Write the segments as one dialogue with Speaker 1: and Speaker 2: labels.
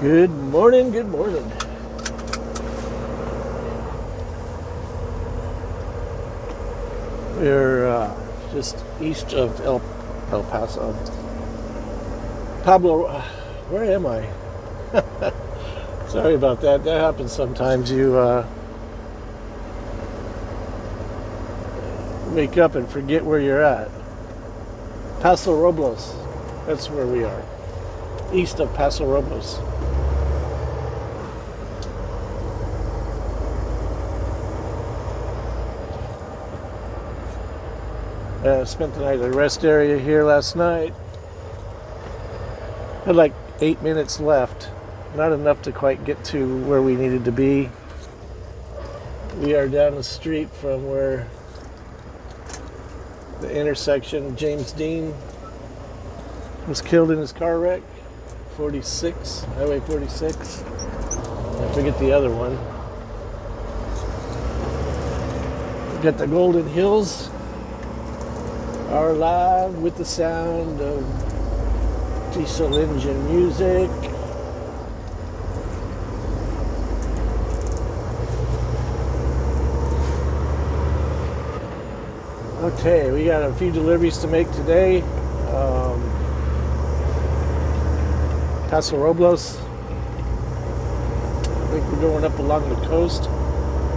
Speaker 1: Good morning, good morning. We're just east of El Paso. Pablo, where am I? Sorry about that. That happens sometimes. You wake up and forget where you're at. Paso Robles. That's where we are. East of Paso Robles. Spent the night at the rest area here last night. Had like 8 minutes left. Not enough to quite get to where we needed to be. We are down the street from where the intersection James Dean was killed in his car wreck. 46, Highway 46. I forget the other one. We've got the Golden Hills. Are live with the sound of diesel engine music. Okay, we got a few deliveries to make today. Paso Robles. I think we're going up along the coast.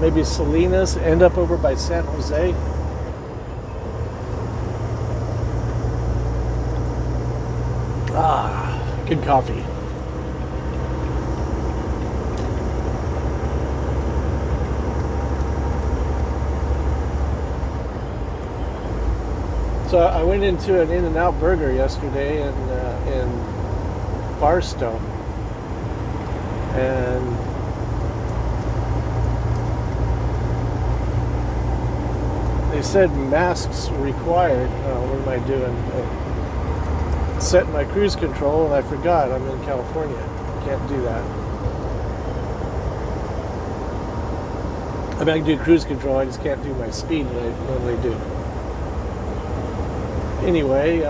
Speaker 1: Maybe Salinas, end up over by San Jose. Good coffee. So I went into an In-N-Out Burger yesterday in Barstow, and they said masks required. Oh, what am I doing? Set my cruise control and I forgot I'm in California. Can't do that. I mean, I can do cruise control, I just can't do my speed that I normally do. Anyway,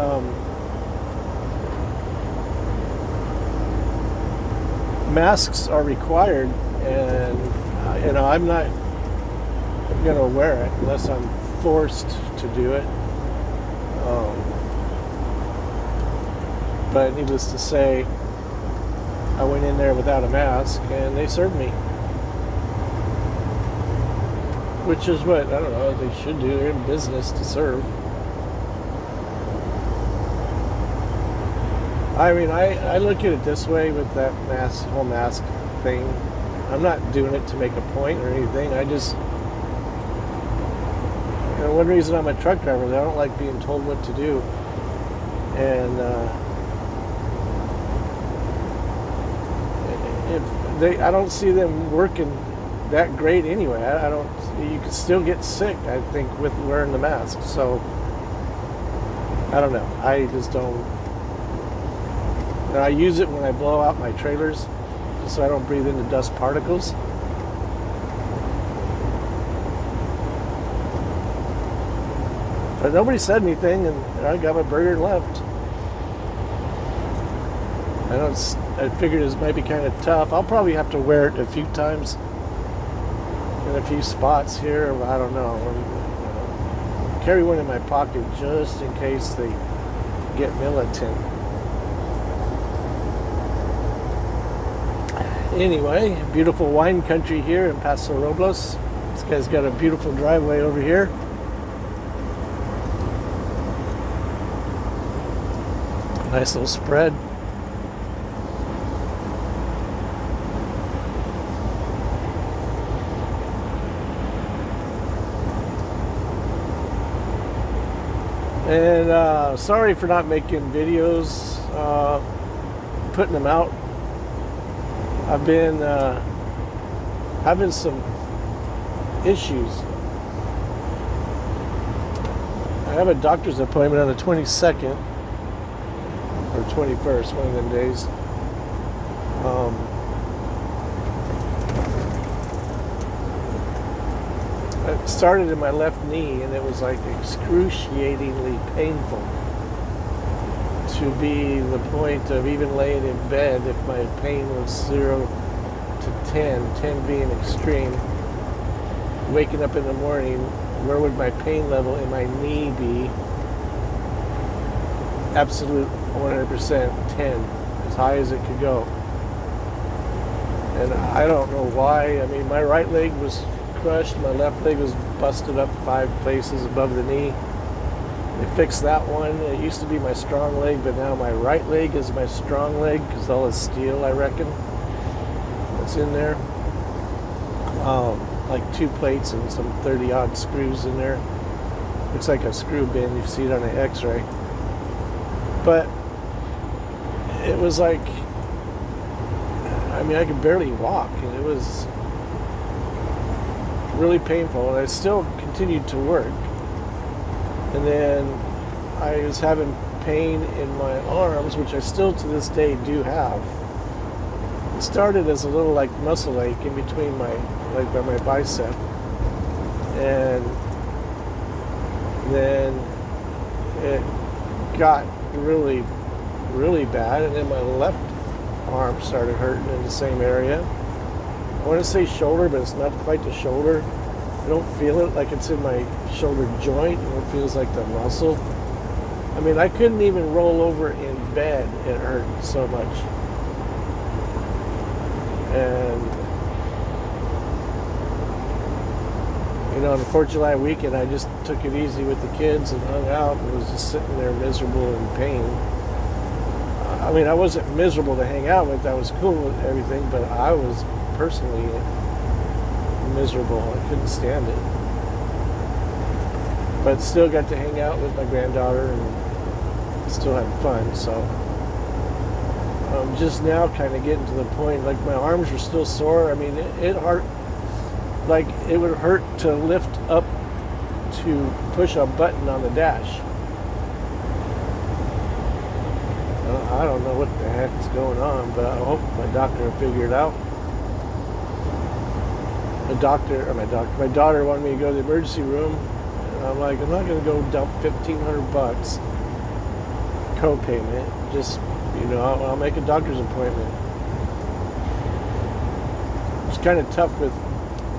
Speaker 1: masks are required, and I'm not going to wear it unless I'm forced to do it. But needless to say, I went in there without a mask and they served me. Which is what, I don't know, they should do. They're in business to serve. I mean, I look at it this way with that whole mask thing. I'm not doing it to make a point or anything. I just, one reason I'm a truck driver is I don't like being told what to do. And, I don't see them working that great anyway. You can still get sick, I think, with wearing the mask. So, I don't know. I just don't. I use it when I blow out my trailers, just so I don't breathe into dust particles. But nobody said anything, and I got my burger and left. I figured it might be kind of tough. I'll probably have to wear it a few times in a few spots here. I don't know. Carry one in my pocket just in case they get militant. Anyway, beautiful wine country here in Paso Robles. This guy's got a beautiful driveway over here. Nice little spread. And sorry for not making videos, putting them out. I've been having some issues. I have a doctor's appointment on the 22nd or 21st, one of them days. It started in my left knee, and it was like excruciatingly painful to to be the point of even laying in bed if my pain was 0 to 10, 10 being extreme. Waking up in the morning, where would my pain level in my knee be? Absolute 100% 10, as high as it could go. And I don't know why. I mean, my right leg was crushed, my left leg was busted up 5 places above the knee. They fixed that one. It used to be my strong leg, but now my right leg is my strong leg because all the steel, I reckon, that's in there. Like 2 plates and some 30-odd screws in there. Looks like a screw bin. You see it on an x-ray. But it was like, I mean, I could barely walk, and it was really painful, and I still continued to work. And then I was having pain in my arms, which I still to this day do have. It started as a little like muscle ache in between my, like by my bicep. And then it got really, really bad, and then my left arm started hurting in the same area. I want to say shoulder, but it's not quite the shoulder. I don't feel it like it's in my shoulder joint, and it feels like the muscle. I mean, I couldn't even roll over in bed. It hurt so much. And, you know, on the 4th of July weekend, I just took it easy with the kids and hung out and was just sitting there miserable in pain. I mean, I wasn't miserable to hang out with. I was cool with everything, but I was personally miserable. I couldn't stand it. But still got to hang out with my granddaughter and still had fun. So I'm just now kind of getting to the point, like my arms were still sore. I mean, it hurt. Like it would hurt to lift up to push a button on the dash. I don't know what the heck is going on, but I hope my doctor will figure it out. My daughter wanted me to go to the emergency room, and I'm like, I'm not going to go dump $1,500 co-payment. Just, you know, I'll make a doctor's appointment. It's kind of tough with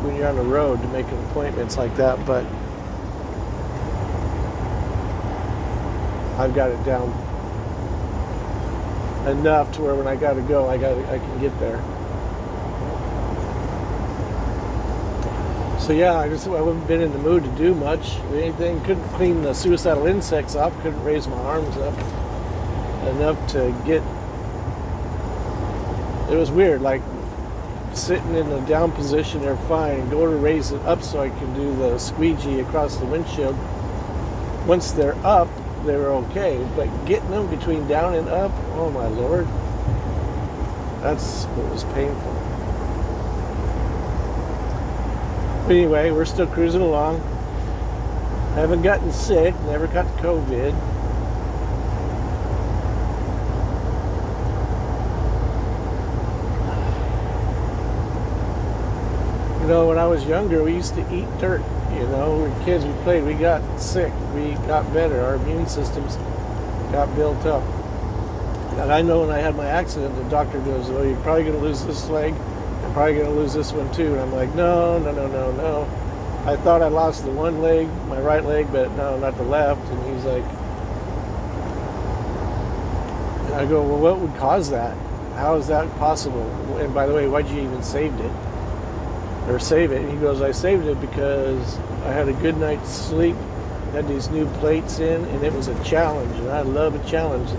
Speaker 1: when you're on the road to make appointments like that, but I've got it down enough to where when I got to go, I can get there. So yeah, I haven't been in the mood to do much, anything. Couldn't clean the suicidal insects off. Couldn't raise my arms up enough to get. It was weird, like sitting in the down position, they're fine, and go to raise it up so I can do the squeegee across the windshield. Once they're up, they were okay, but getting them between down and up, oh my Lord, that's what was painful. But anyway, we're still cruising along. Haven't gotten sick, never got COVID. You know, when I was younger, we used to eat dirt. You know, we were kids, we played, we got sick, we got better, our immune systems got built up. And I know when I had my accident, the doctor goes, oh, you're probably going to lose this leg, you're probably going to lose this one too. And I'm like, no. I thought I lost the one leg, my right leg, but no, not the left. And he's like, and I go, well, what would cause that? How is that possible? And by the way, why'd you even save it? Or save it? And he goes, I saved it because I had a good night's sleep, had these new plates in, and it was a challenge, and I love a challenge.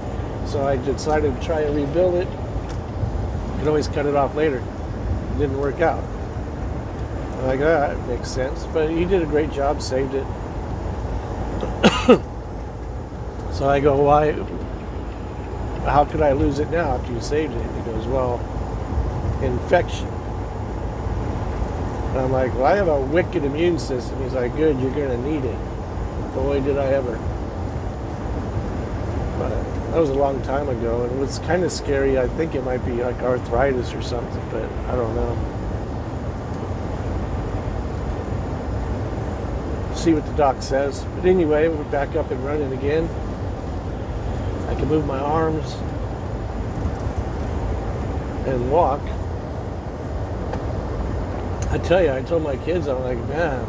Speaker 1: So I decided to try and rebuild it. You can always cut it off later. It didn't work out. I'm like, that makes sense. But he did a great job, saved it. So I go, why? How could I lose it now after you saved it? And he goes, well, infection. And I'm like, well, I have a wicked immune system. He's like, good, you're going to need it. Boy, did I ever. But that was a long time ago, and it was kind of scary. I think it might be like arthritis or something, but I don't know. See what the doc says. But anyway, we're back up and running again. I can can move my arms and walk. I tell you, I told my kids, I'm like, man,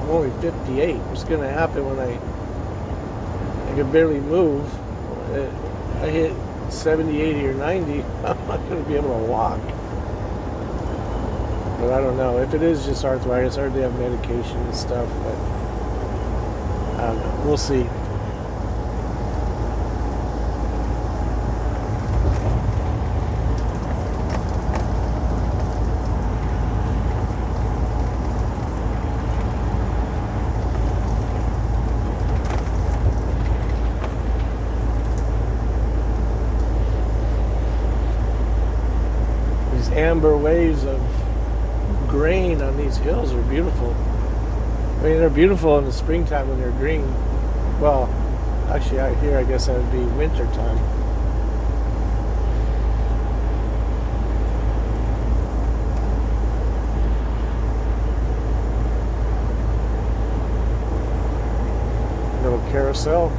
Speaker 1: I'm only 58. What's going to happen when I can barely move? I hit 70, 80, or 90, I'm not going to be able to walk. But I don't know. If it is just arthritis, I already have medication and stuff, but I don't know. We'll see. Amber waves of grain on these hills are beautiful. I mean, they're beautiful in the springtime when they're green. Well, actually out here I guess that would be winter time. Little carousel.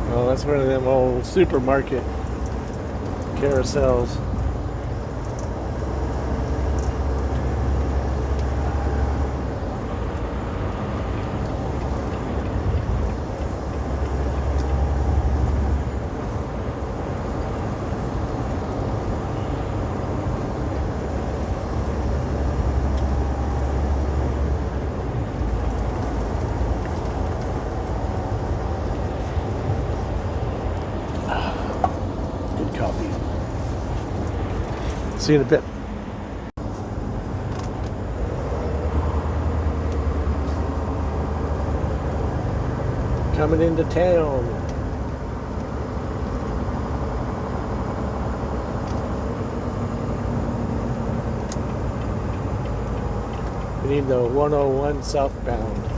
Speaker 1: Well, that's one of them old supermarket carousels. See you in a bit. Coming into town. We need the 101 southbound.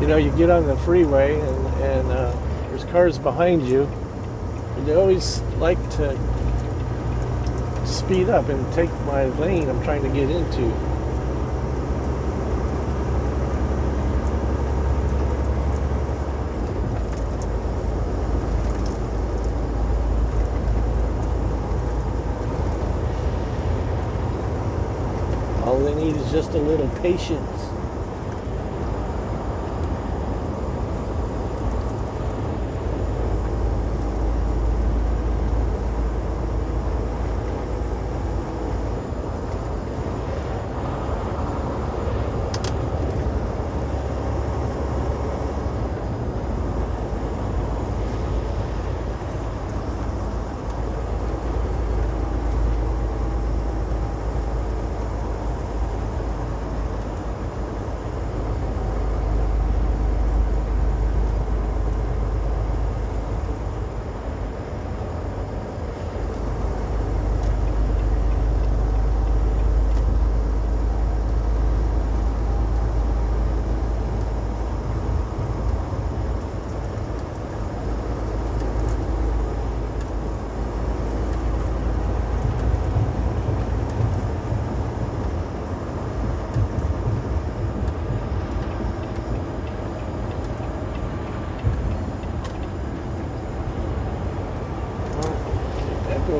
Speaker 1: You know, you get on the freeway and there's cars behind you, and they always like to speed up and take my lane I'm trying to get into. All they need is just a little patience.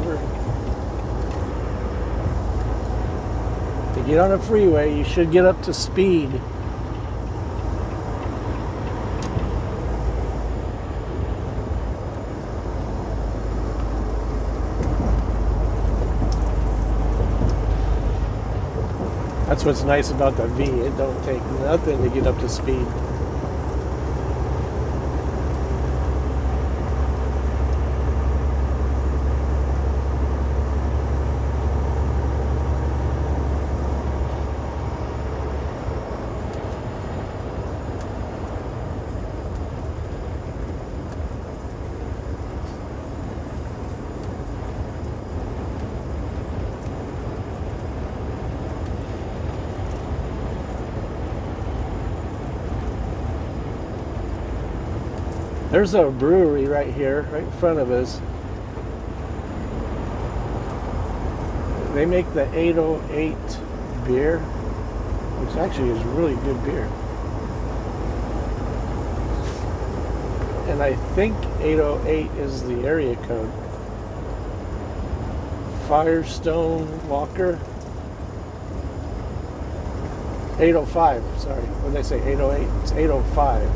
Speaker 1: over. To get on a freeway, you should get up to speed. That's what's nice about the V. It don't take nothing to get up to speed. There's a brewery right here, right in front of us. They make the 808 beer, which actually is really good beer. And I think 808 is the area code. Firestone Walker. 805, sorry. What did I say? 808? It's 805.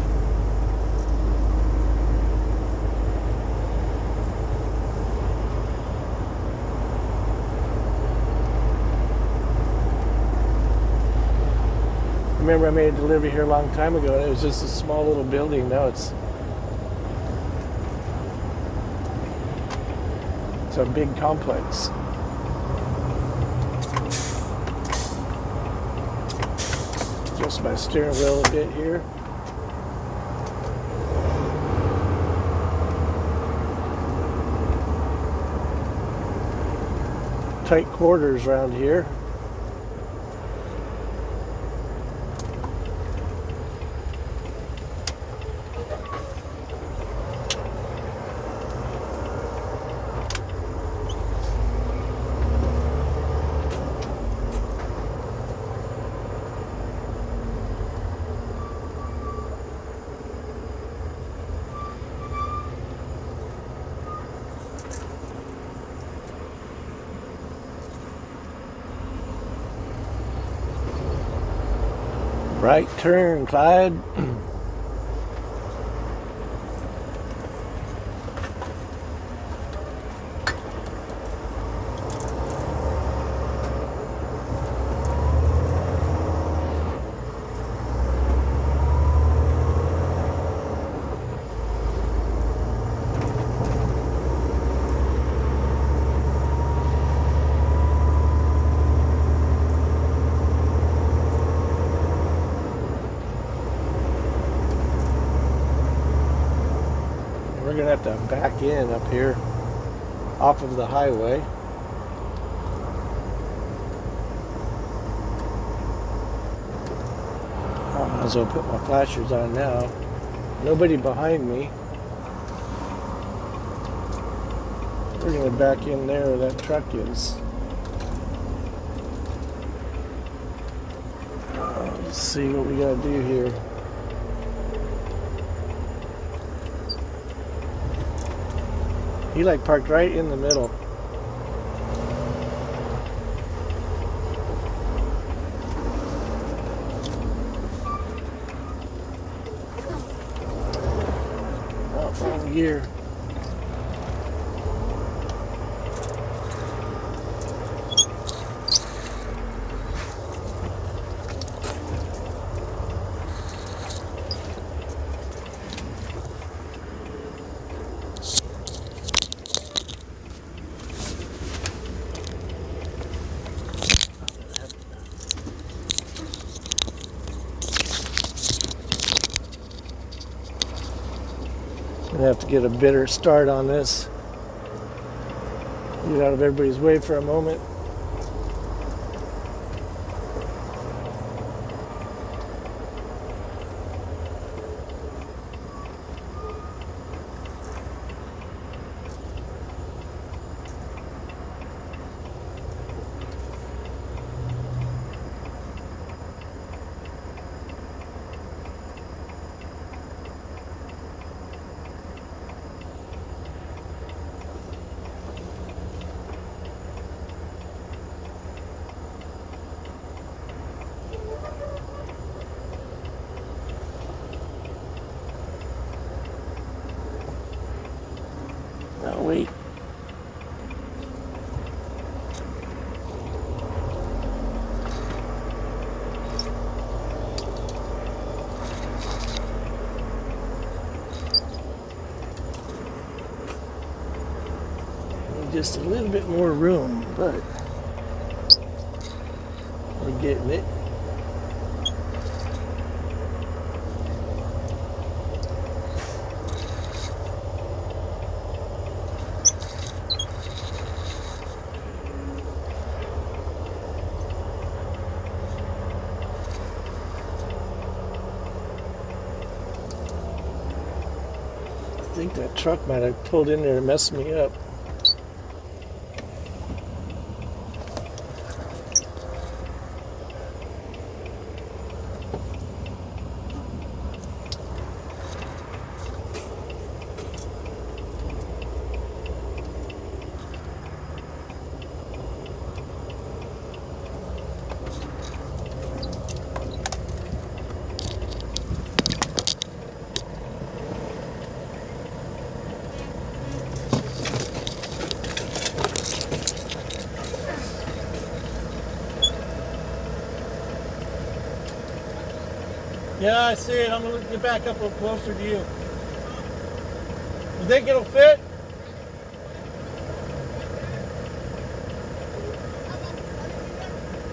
Speaker 1: Remember I made a delivery here a long time ago and it was just a small little building. Now it's a big complex. Adjust my steering wheel a bit here. Tight quarters around here. Right turn, Clyde. We're gonna have to back in up here off of the highway. I might as well put my flashers on now. Nobody behind me. We're gonna back in there where that truck is. Let's see what we gotta do here. He like parked right in the middle. Oh, wrong gear. Gonna have to get a better start on this. Get out of everybody's way for a moment. Oh, wait. Just a little bit more room, but we're getting it. I think that truck might have pulled in there and messed me up. Yeah, I see it. I'm going to get back up a little closer to you. You think it'll fit?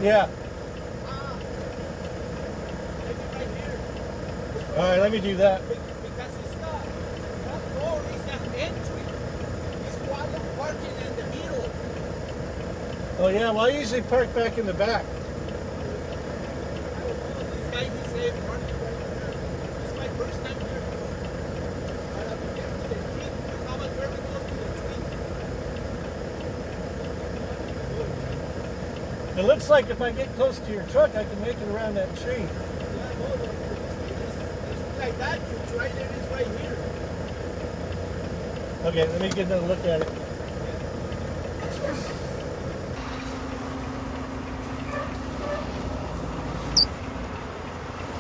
Speaker 1: Yeah. All right, let me do that.
Speaker 2: Because it's not. That door is an entry. It's why I'm parking in the middle.
Speaker 1: Oh, yeah. Well, I usually park back in the back.
Speaker 2: This guy, he said, parking right here. It's my first time here. But I'm getting to the tree. How about very close to the tree?
Speaker 1: It looks like if I get close to your truck, I can make it around that tree.
Speaker 2: Yeah, no, it's like that. You try there, it's right here.
Speaker 1: Okay, let me get another look at it.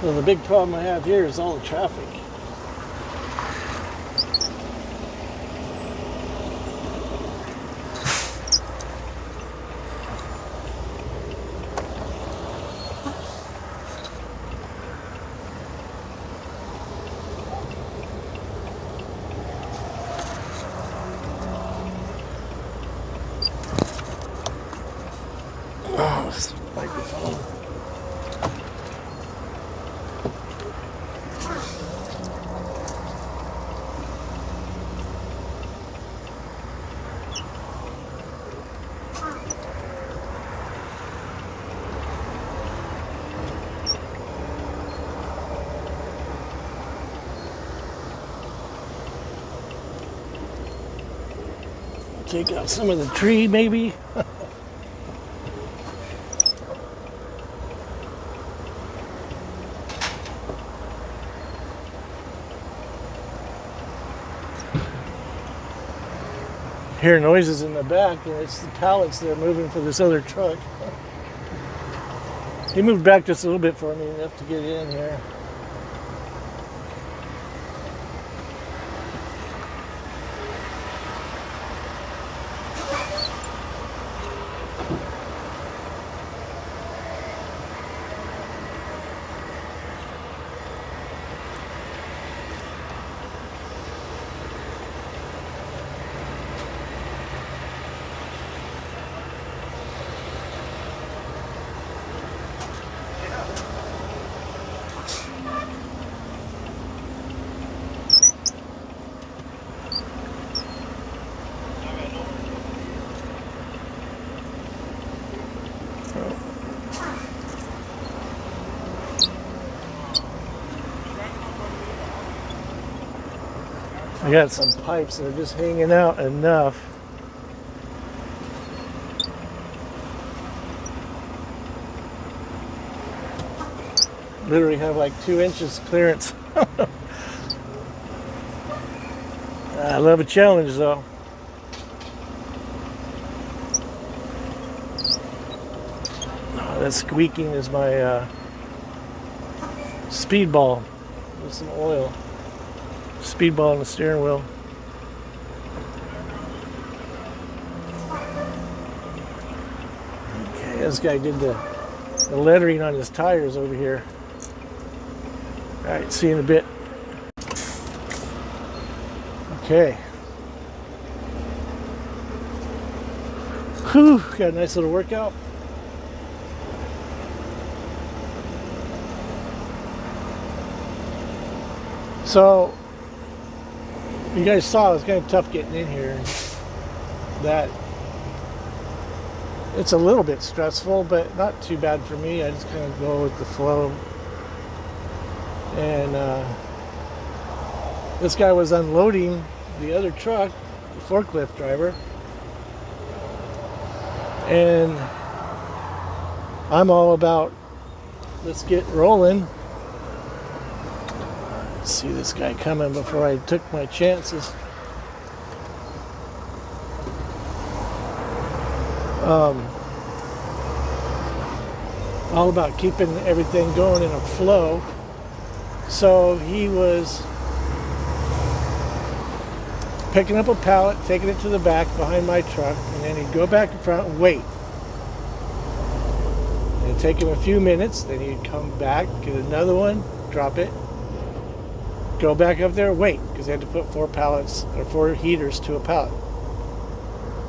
Speaker 1: Well, the big problem I have here is all the traffic. Oh, this microphone. Take out some of the tree, maybe. Hear noises in the back, and it's the pallets that are moving for this other truck. He moved back just a little bit for me, enough to get in here. I got some pipes that are just hanging out enough. Literally have like 2 inches clearance. I love a challenge though. Oh, that squeaking is my speedball with some oil. Speedball on the steering wheel. This guy did the lettering on his tires over here. All right, see you in a bit. Okay. Whew, got a nice little workout. So, you guys saw it was kind of tough getting in here. That it's a little bit stressful, but not too bad for me. I just kind of go with the flow. And this guy was unloading the other truck, the forklift driver. And I'm all about, let's get rolling. See this guy coming before I took my chances. All about keeping everything going in a flow. So he was picking up a pallet, taking it to the back behind my truck, and then he'd go back in front and wait. It'd take him a few minutes, then he'd come back, get another one, drop it, go back up there, wait, because they had to put 4 pallets or 4 heaters to a pallet.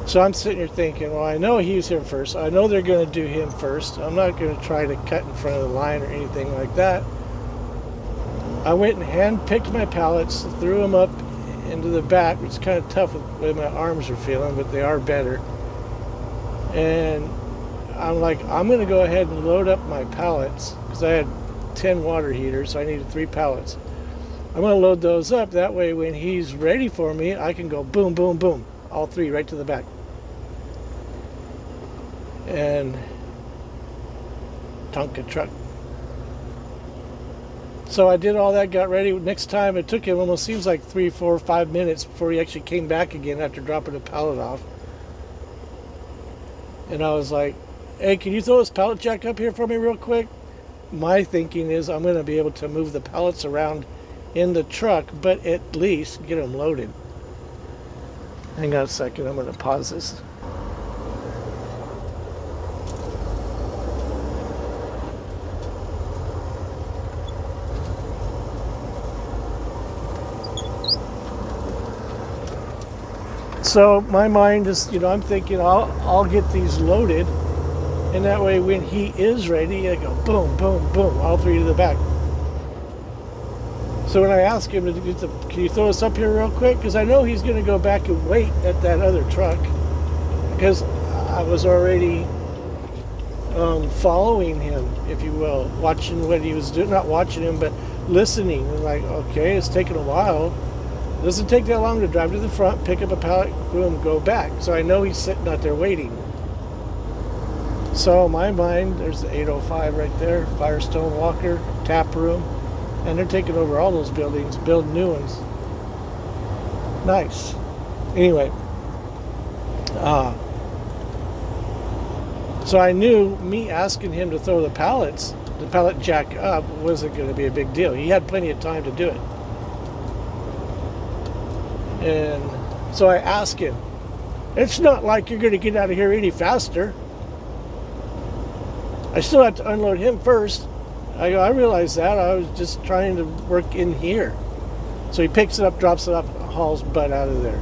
Speaker 1: So I'm sitting here thinking, well, I know he was here first. I know they're going to do him first. I'm not going to try to cut in front of the line or anything like that. I went and hand-picked my pallets, threw them up into the back, which is kind of tough with the way my arms are feeling, but they are better. And I'm like, I'm going to go ahead and load up my pallets, because I had 10 water heaters, so I needed 3 pallets. I'm going to load those up. That way, when he's ready for me, I can go boom, boom, boom, all 3 right to the back. And Tonka truck. So I did all that, got ready. Next time it took him almost seems like 3, 4, 5 minutes before he actually came back again after dropping a pallet off. And I was like, hey, can you throw this pallet jack up here for me real quick? My thinking is I'm going to be able to move the pallets around in the truck, but at least get them loaded. Hang on a second, I'm going to pause this. So my mind is, I'm thinking I'll get these loaded, and that way when he is ready, I go boom, boom, boom, all 3 to the back. So when I ask him to get can you throw us up here real quick? Because I know he's going to go back and wait at that other truck, because I was already following him, if you will, watching what he was doing, not watching him, but listening. And like, okay, it's taking a while. It doesn't take that long to drive to the front, pick up a pallet, boom, go back. So I know he's sitting out there waiting. So in my mind, there's the 805 right there, Firestone Walker, tap room, and they're taking over all those buildings, building new ones. Nice. Anyway, so I knew me asking him to throw the pallet jack up wasn't going to be a big deal. He had plenty of time to do it. And so I asked him, it's not like you're going to get out of here any faster. I still have to unload him first. I go, I realized that. I was just trying to work in here. So he picks it up, drops it off, hauls butt out of there.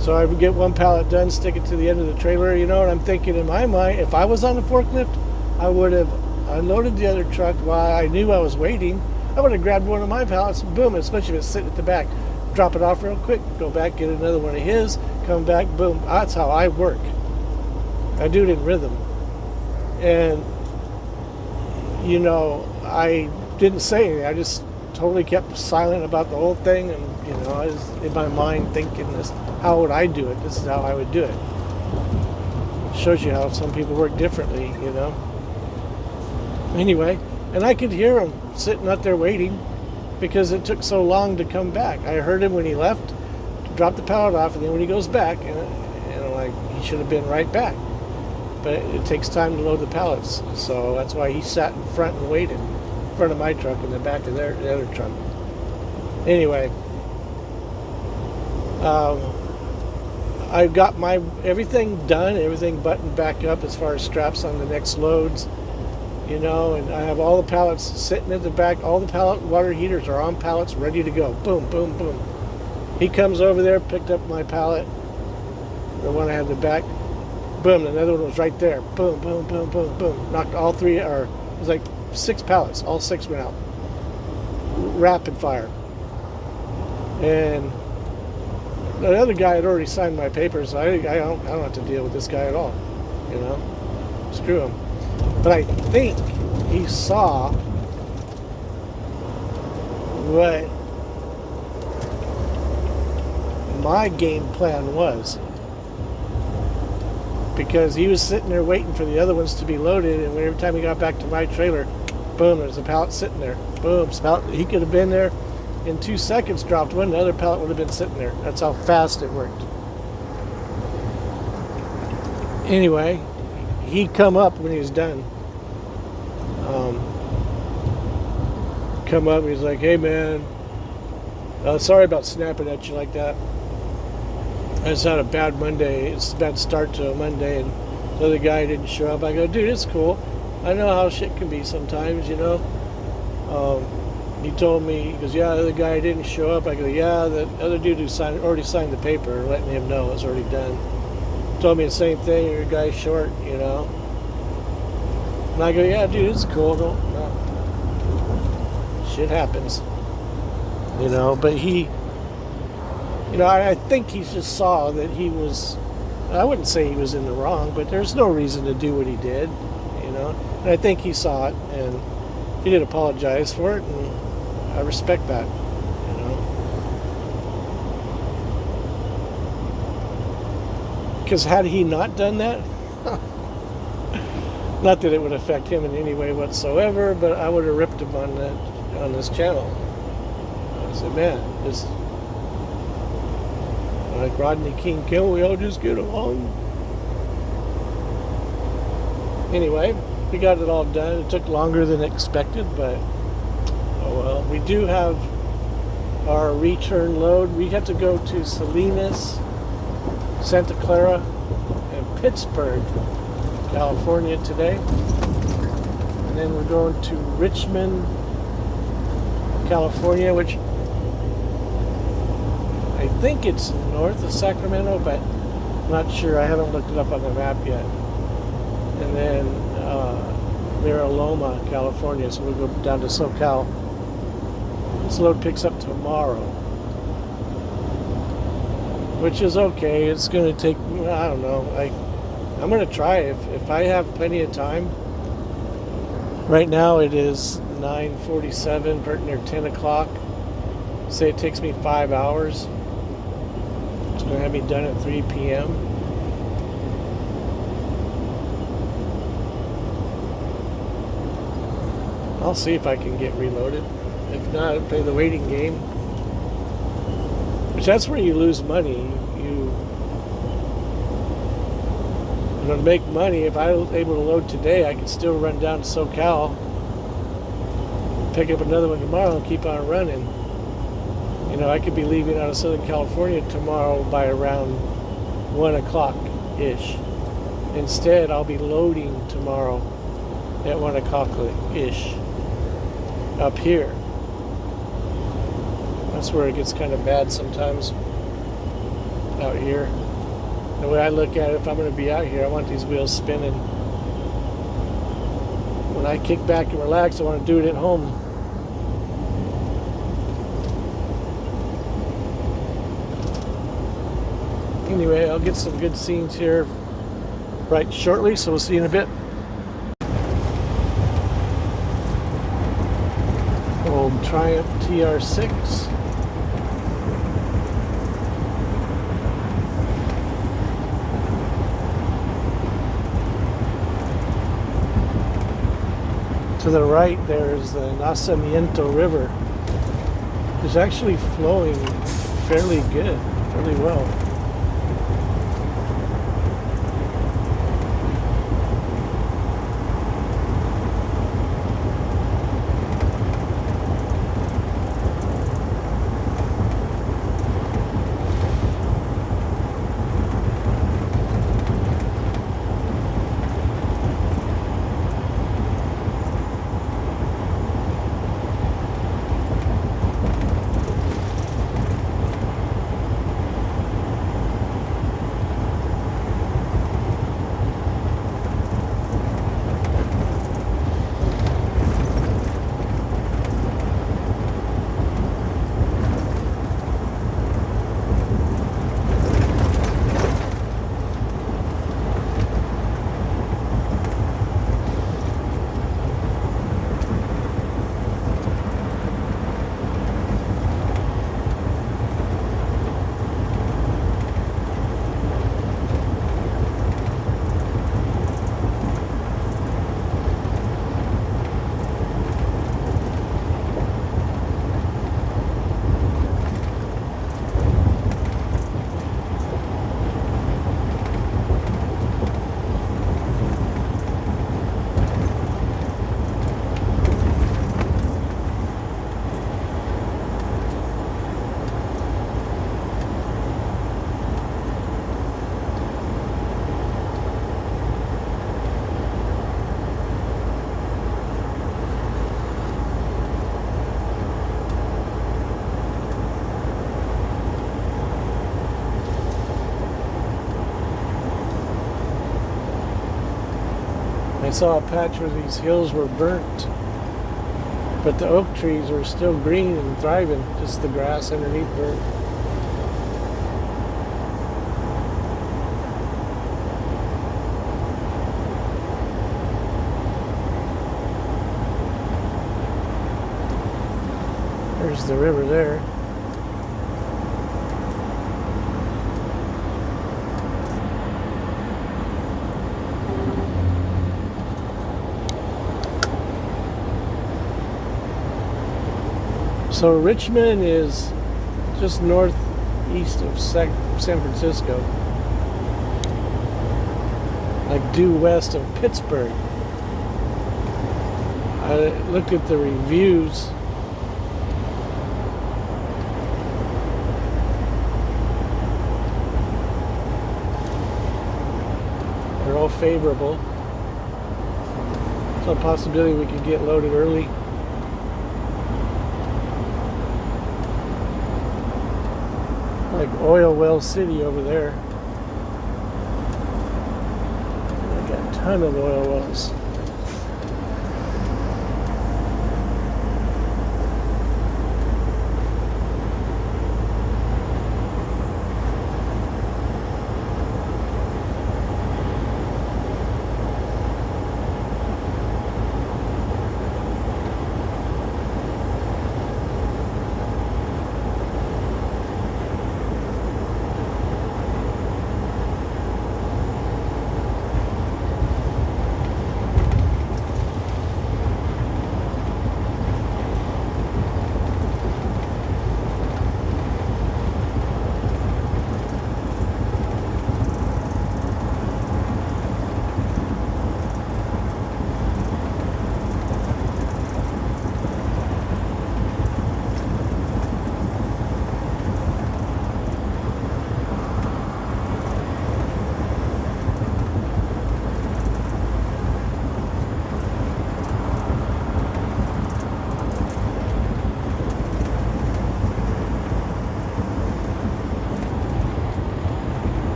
Speaker 1: So I would get 1 pallet done, stick it to the end of the trailer, and I'm thinking in my mind, if I was on the forklift, I would have unloaded the other truck while I knew I was waiting. I would have grabbed one of my pallets, boom, especially if it's sitting at the back. Drop it off real quick, go back, get another one of his, come back, boom. That's how I work. I do it in rhythm. And, I didn't say anything. I just totally kept silent about the whole thing. And, I was in my mind thinking this, how would I do it? This is how I would do it. It shows you how some people work differently, Anyway, and I could hear him sitting out there waiting, because it took so long to come back. I heard him when he left, drop the pallet off, and then when he goes back, and I'm like, he should have been right back. But it takes time to load the pallets, so that's why he sat in front and waited, in front of my truck and the back of the other truck. Anyway, I've got my everything done, everything buttoned back up as far as straps on the next loads, you know, and I have all the pallets sitting at the back. All the pallet water heaters are on pallets ready to go. Boom, boom, boom. He comes over there, picked up my pallet, the one I had in the back. Boom, another one was right there. Boom, boom, boom, boom, boom. Knocked all three, or it was like 6 pallets. All 6 went out. Rapid fire. And the other guy had already signed my papers, so I don't have to deal with this guy at all. You know? Screw him. But I think he saw what my game plan was. Because he was sitting there waiting for the other ones to be loaded, and every time he got back to my trailer, boom, there's a pallet sitting there. Boom, he could have been there in 2 seconds, dropped one, the other pallet would have been sitting there. That's how fast it worked. Anyway, he come up when he was done. Come up, he's like, hey man, sorry about snapping at you like that. I just had a bad Monday. It's a bad start to a Monday, and the other guy didn't show up. I go, dude, it's cool. I know how shit can be sometimes, you know. He told me, he goes, yeah, the other guy didn't show up. I go, yeah, the other dude who already signed the paper, letting him know it's already done. Told me the same thing, your guy's short, you know. And I go, yeah, dude, it's cool. No. Shit happens. You know, but he, you know, I think he just saw that he was, I wouldn't say he was in the wrong, but there's no reason to do what he did, you know. And I think he saw it, and he did apologize for it, and I respect that, you know. Because had he not done that, not that it would affect him in any way whatsoever, but I would have ripped him on this channel. I said, man, this, like Rodney King, can't we all just get along? Anyway, we got it all done. It took longer than expected, but oh well. We do have our return load. We have to go to Salinas, Santa Clara, and Pittsburgh, California today. And then we're going to Richmond, California, which I think it's north of Sacramento, but I'm not sure. I haven't looked it up on the map yet. And then Loma, California, so we'll go down to SoCal. This load picks up tomorrow, which is okay. It's going to take, I don't know, I'm going to try if I have plenty of time. Right now it is 9:47, pretty near 10 o'clock. Say it takes me 5 hours. It's going to have me done at 3 p.m. I'll see if I can get reloaded. If not, I'll play the waiting game. Which that's where you lose money. You know, to make money, if I was able to load today, I could still run down to SoCal, pick up another one tomorrow, and keep on running. You know, I could be leaving out of Southern California tomorrow by around 1 o'clock-ish. Instead, I'll be loading tomorrow at 1 o'clock-ish up here. That's where it gets kind of bad sometimes out here. The way I look at it, if I'm going to be out here, I want these wheels spinning. When I kick back and relax, I want to do it at home. Anyway, I'll get some good scenes here right shortly, so we'll see you in a bit. Old Triumph TR6. To the right, there's the Nacimiento River. It's actually flowing fairly good, fairly well. I saw a patch where these hills were burnt, but the oak trees were still green and thriving, just the grass underneath burnt. There's the river there. So Richmond is just northeast of San Francisco, like due west of Pittsburgh. I looked at the reviews. They're all favorable. So a possibility we could get loaded early. Like Oil Well City over there. They got a ton of oil wells.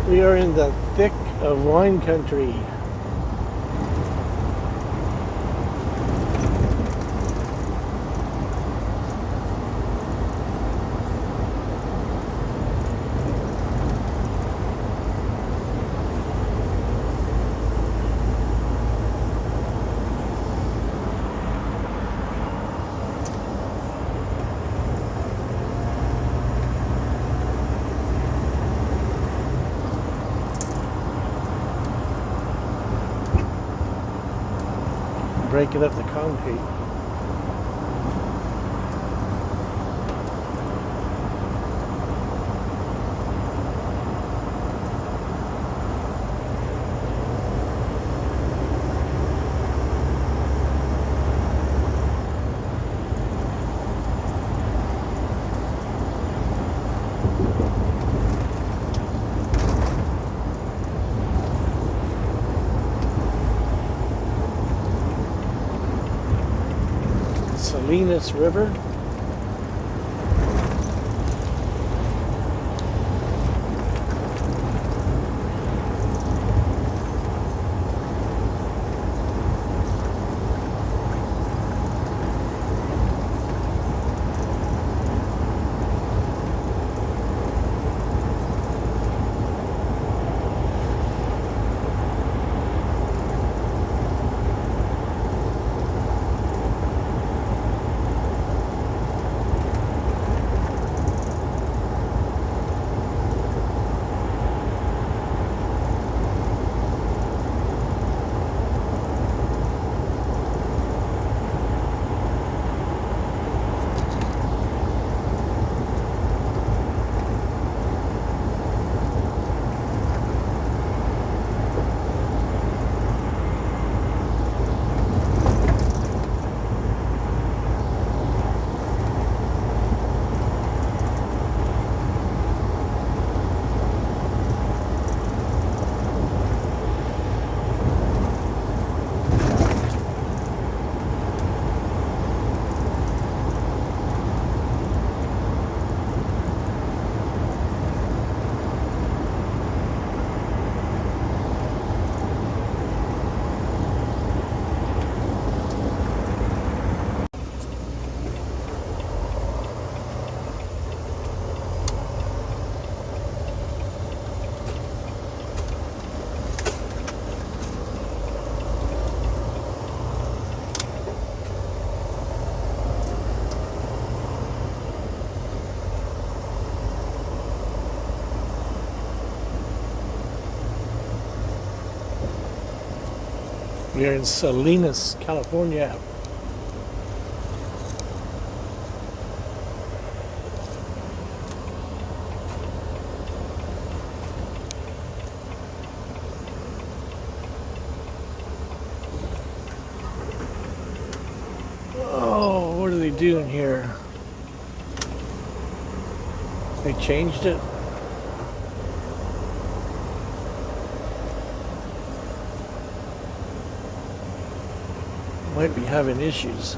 Speaker 1: We are in the thick of wine country. Breaking up the concrete. Salinas River. We are in Salinas, California. Oh, what are they doing here? They changed it. Might be having issues.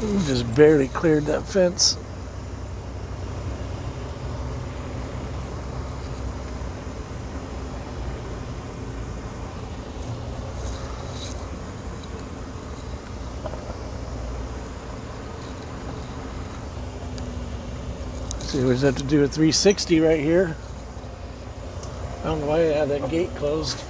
Speaker 1: We just barely cleared that fence. See, we just have to do a 360 right here. I don't know why I had that gate closed.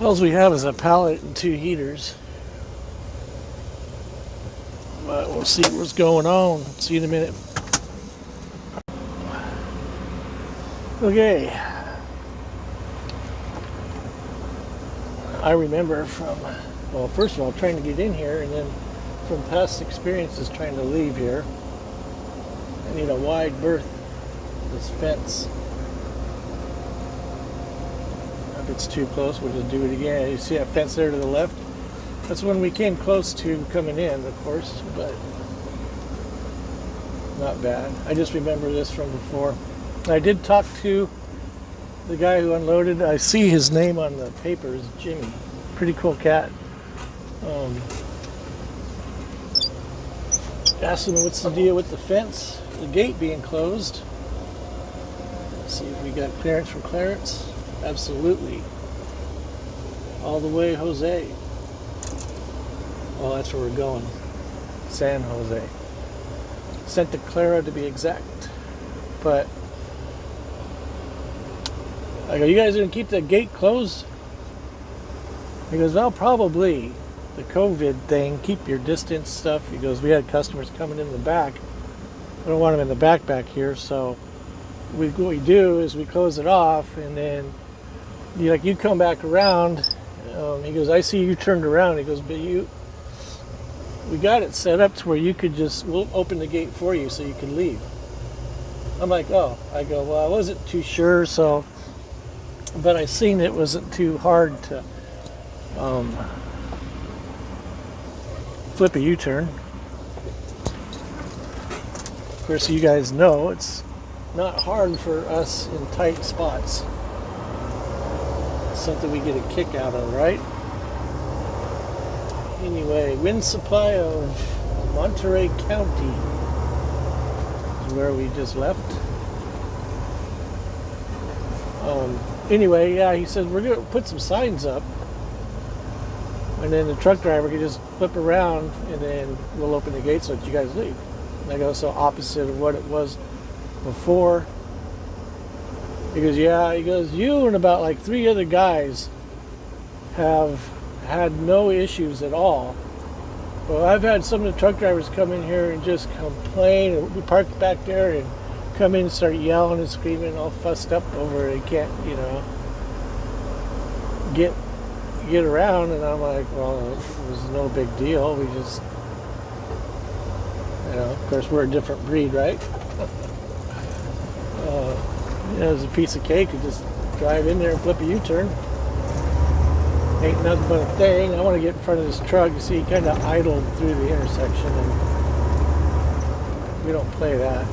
Speaker 1: All we have is a pallet and 2 heaters. But we'll see what's going on. See you in a minute. Okay. I remember from, well, first of all, trying to get in here, and then from past experiences trying to leave here. I need a wide berth, this fence. If it's too close, we'll just do it again. You see that fence there to the left? That's when we came close to coming in, of course, but not bad. I just remember this from before. I did talk to the guy who unloaded. I see his name on the papers, Jimmy. Pretty cool cat. Asked him what's the deal with the fence, the gate being closed. Let's see if we got clearance from Clarence. Absolutely. All the way, Jose. Well, that's where we're going. San Jose. Santa Clara to be exact. But I go, you guys are going to keep the gate closed? He goes, well, probably. The COVID thing, keep your distance stuff. He goes, we had customers coming in the back. I don't want them in the back here, so what we do is we close it off, and then you come back around. He goes, I see you turned around. He goes, but we got it set up to where you could we'll open the gate for you so you can leave. I'm like, oh. I go, well, I wasn't too sure, but I seen it wasn't too hard to flip a U-turn. Of course, you guys know it's not hard for us in tight spots. It's something we get a kick out of, right? Anyway, wind supply of Monterey County is where we just left. Anyway, yeah, he said we're going to put some signs up, and then the truck driver can just flip around, and then we'll open the gates and let you guys leave. And I go, so opposite of what it was before. He goes, yeah, he goes, you and about like 3 other guys have had no issues at all. Well, I've had some of the truck drivers come in here and just complain, and we park back there and come in and start yelling and screaming, all fussed up over it. They can't, get around. And I'm like, well, it was no big deal. We just, of course, we're a different breed, right? It's a piece of cake. You just drive in there and flip a U-turn. Ain't nothing but a thing. I want to get in front of this truck. You see, he kind of idled through the intersection, and we don't play that.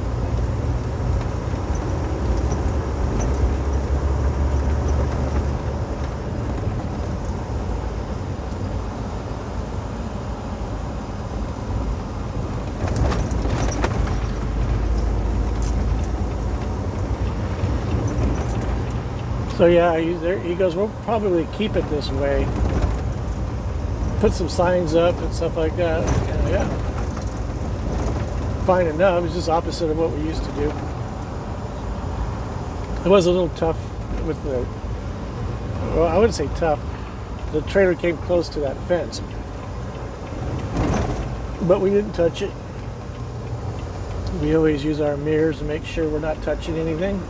Speaker 1: So yeah, he goes, we'll probably keep it this way. Put some signs up and stuff like that. Yeah. Fine enough. It's just opposite of what we used to do. It was a little tough with well, I wouldn't say tough. The trailer came close to that fence. But we didn't touch it. We always use our mirrors to make sure we're not touching anything.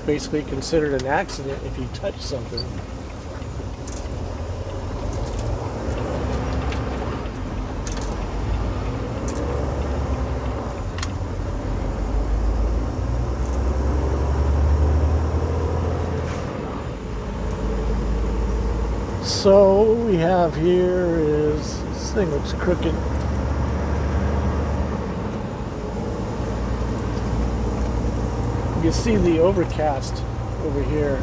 Speaker 1: Basically considered an accident if you touch something. So what we have here is, this thing looks crooked. You can see the overcast over here.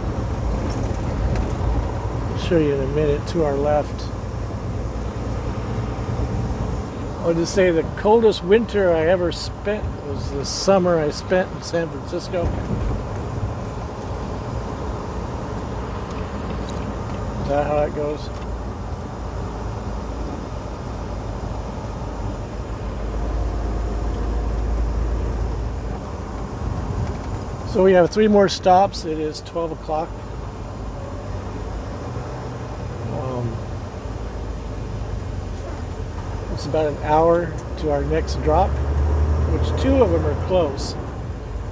Speaker 1: I'll show you in a minute to our left. I'll just say the coldest winter I ever spent was the summer I spent in San Francisco. Is that how it goes? So we have 3 more stops. It is 12 o'clock. It's about an hour to our next drop, which 2 of them are close.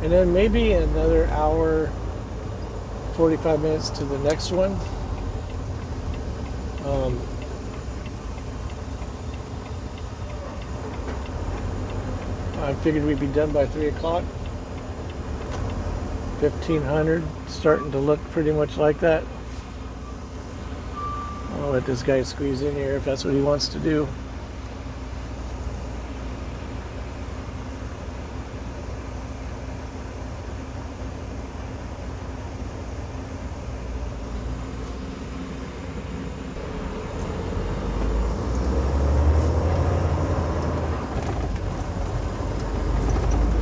Speaker 1: And then maybe another hour, 45 minutes to the next one. I figured we'd be done by 3 o'clock. 1500, starting to look pretty much like that. I'll let this guy squeeze in here if that's what he wants to do.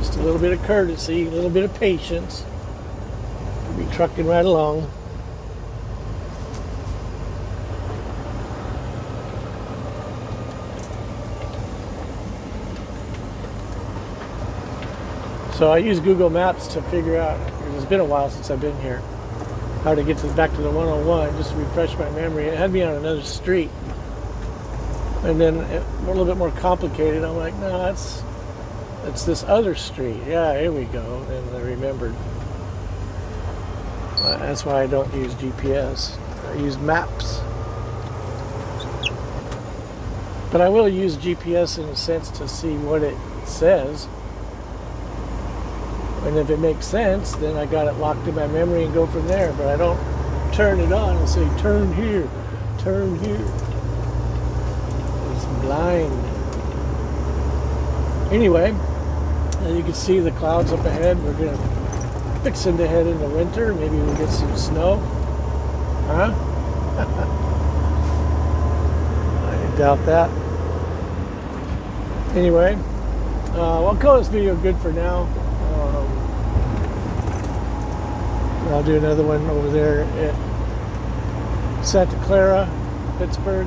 Speaker 1: Just a little bit of courtesy, a little bit of patience. We'll be trucking right along. So I use Google Maps to figure out, it's been a while since I've been here, how to get back to the 101, just to refresh my memory. It had me on another street. And then a little bit more complicated. I'm like, no, it's this other street. Yeah, here we go. And I remembered. That's why I don't use GPS. I use maps. But I will use GPS in a sense to see what it says. And if it makes sense, then I got it locked in my memory and go from there. But I don't turn it on and say, turn here, turn here. line. Anyway, you can see the clouds up ahead. We're gonna fixing to head into winter. Maybe we'll get some snow. Huh? I doubt that. Anyway, I'll call this video good for now. I'll do another one over there at Santa Clara, Pittsburgh.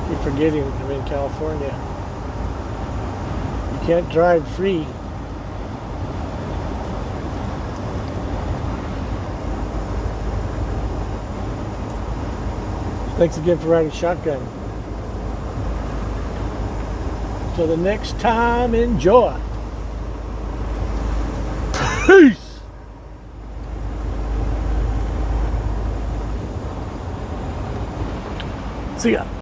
Speaker 1: Keep forgetting I'm in California. You can't drive free. Thanks again for riding shotgun. Till the next time, enjoy. Peace. See ya.